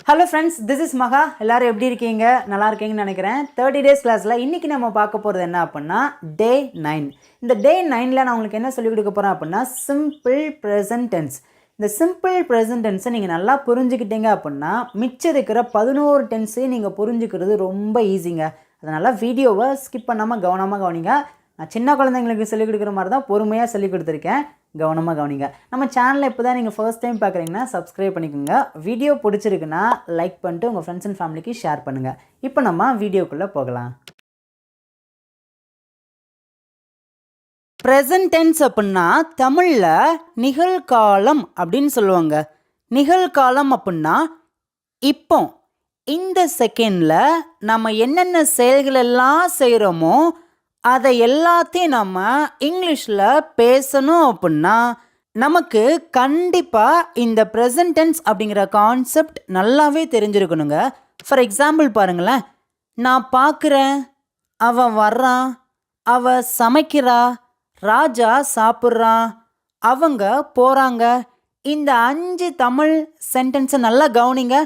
Hello friends, this is மகா. எல்லோரும் எப்படி இருக்கீங்க? நல்லா இருக்கீங்கன்னு நினைக்கிறேன். 30 டேஸ் கிளாஸில் இன்றைக்கி நம்ம பார்க்க போகிறது என்ன அப்படின்னா டே 9. இந்த டே 9ல் நான் உங்களுக்கு என்ன சொல்லிக் கொடுக்க போகிறேன் அப்படின்னா சிம்பிள் ப்ரெசன்ட் டென்ஸ். இந்த சிம்பிள் ப்ரெசன்ட் டென்ஸை நீங்கள் நல்லா புரிஞ்சுக்கிட்டீங்க அப்படின்னா மிச்சம் இருக்கிற 11 டென்ஸையும் நீங்கள் புரிஞ்சுக்கிறது ரொம்ப ஈஸிங்க. அதனால் வீடியோவை ஸ்கிப் பண்ணாமல் கவனமாக கவனிங்க. நான் சின்ன குழந்தைங்களுக்கு சொல்லிக் கொடுக்குற மாதிரி தான் பொறுமையாக சொல்லிக் கொடுத்துருக்கேன். கவனமாக கவனிங்க. நம்ம சேனலை இப்போ தான் நீங்கள் ஃபர்ஸ்ட் டைம் பார்க்குறீங்கன்னா சப்ஸ்கிரைப் பண்ணிக்கோங்க. வீடியோ பிடிச்சிருக்குன்னா லைக் பண்ணிட்டு உங்கள் ஃப்ரெண்ட்ஸ் அண்ட் ஃபேமிலிக்கு ஷேர் பண்ணுங்கள். இப்போ நம்ம வீடியோக்குள்ளே போகலாம். ப்ரெசன்ட் டென்ஸ் அப்படின்னா தமிழில் நிகழ்காலம் அப்படின்னு சொல்லுவாங்க. நிகழ்காலம் அப்படின்னா இப்போ இந்த செகண்டில் நம்ம என்னென்ன செயல்கள் எல்லாம் செய்கிறோமோ அதை எல்லாத்தையும் நம்ம இங்கிலீஷில் பேசணும் அப்படின்னா நமக்கு கண்டிப்பாக இந்த ப்ரெசன்ட் டென்ஸ் அப்படிங்கிற கான்செப்ட் நல்லாவே தெரிஞ்சிருக்கணுங்க. ஃபார் எக்ஸாம்பிள் பாருங்களேன், நான் பார்க்குறேன், அவன் வர்றான், அவ சமைக்கிறா, ராஜா சாப்பிட்றான், அவங்க போகிறாங்க. இந்த 5 தமிழ் சென்டென்ஸை நல்லா கவனிங்க.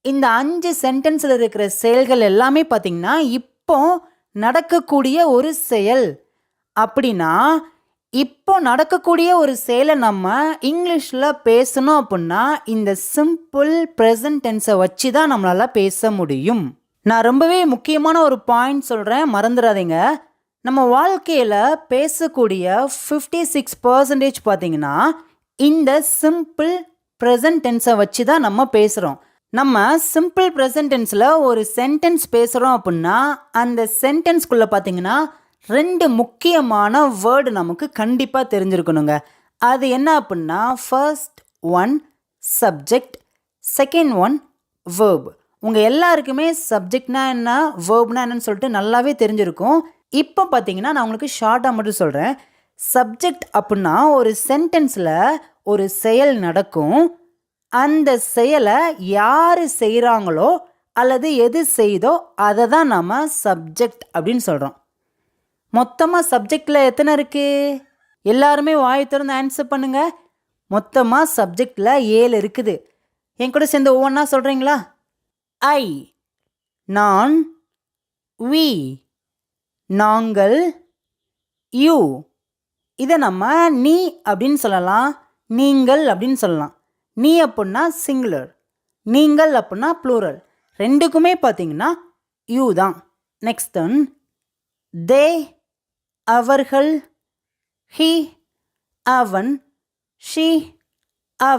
இந்த 5 சென்டென்ஸில் இருக்கிற செயல்கள் எல்லாமே பார்த்திங்கன்னா இப்போ நடக்கக்கூடிய ஒரு செயல். அப்படின்னா இப்போ நடக்கக்கூடிய ஒரு செயலை நம்ம இங்கிலீஷில் பேசணும் அப்படின்னா இந்த சிம்பிள் ப்ரெசன்ட் டென்ஸை வச்சு தான் நம்மளால் பேச முடியும். நான் ரொம்பவே முக்கியமான ஒரு பாயிண்ட் சொல்கிறேன், மறந்துடாதீங்க. நம்ம வாழ்க்கையில் பேசக்கூடிய 56% பார்த்திங்கன்னா இந்த சிம்பிள் ப்ரெசன்ட் டென்ஸை வச்சு தான் நம்ம பேசுகிறோம். நம்ம சிம்பிள் ப்ரெசன்ட் டென்ஸில் ஒரு சென்டென்ஸ் பேசுகிறோம் அப்படின்னா அந்த சென்டென்ஸ்குள்ளே பார்த்தீங்கன்னா 2 முக்கியமான வேர்டு நமக்கு கண்டிப்பாக தெரிஞ்சிருக்கணுங்க. அது என்ன அப்படின்னா first one subject, second one verb. உங்கள் எல்லாருக்குமே சப்ஜெக்ட்னா என்ன, வேர்ப்னா என்னன்னு சொல்லிட்டு நல்லாவே தெரிஞ்சிருக்கும். இப்போ பார்த்தீங்கன்னா நான் உங்களுக்கு ஷார்ட்டாக மட்டும் சொல்கிறேன். சப்ஜெக்ட் அப்படின்னா ஒரு சென்டென்ஸில் ஒரு செயல் நடக்கும். அந்த செயலை யார் செய்கிறாங்களோ அல்லது எது செய்தோ அதை தான் நம்ம சப்ஜெக்ட் அப்படின்னு சொல்கிறோம். மொத்தமாக சப்ஜெக்டில் எத்தனை இருக்குது? எல்லாருமே வாய் திறந்து ஆன்சர் பண்ணுங்கள். மொத்தமாக சப்ஜெக்டில் 7 இருக்குது. என் கூட சேர்ந்து ஒவ்வொன்றா சொல்கிறீங்களா? ஐ, நான், வி, நாங்கள், யூ. இதை நம்ம நீ அப்படின்னு சொல்லலாம், நீங்கள் அப்படின்னு சொல்லலாம். நீ அப்படின்னா சிங்குலர், நீங்கள் அப்படின்னா ப்ளூரல். ரெண்டுக்குமே பார்த்தீங்கன்னா யூ தான். நெக்ஸ்ட் ஒன் தே, அவர்கள், ஹி, அவன், ஷி,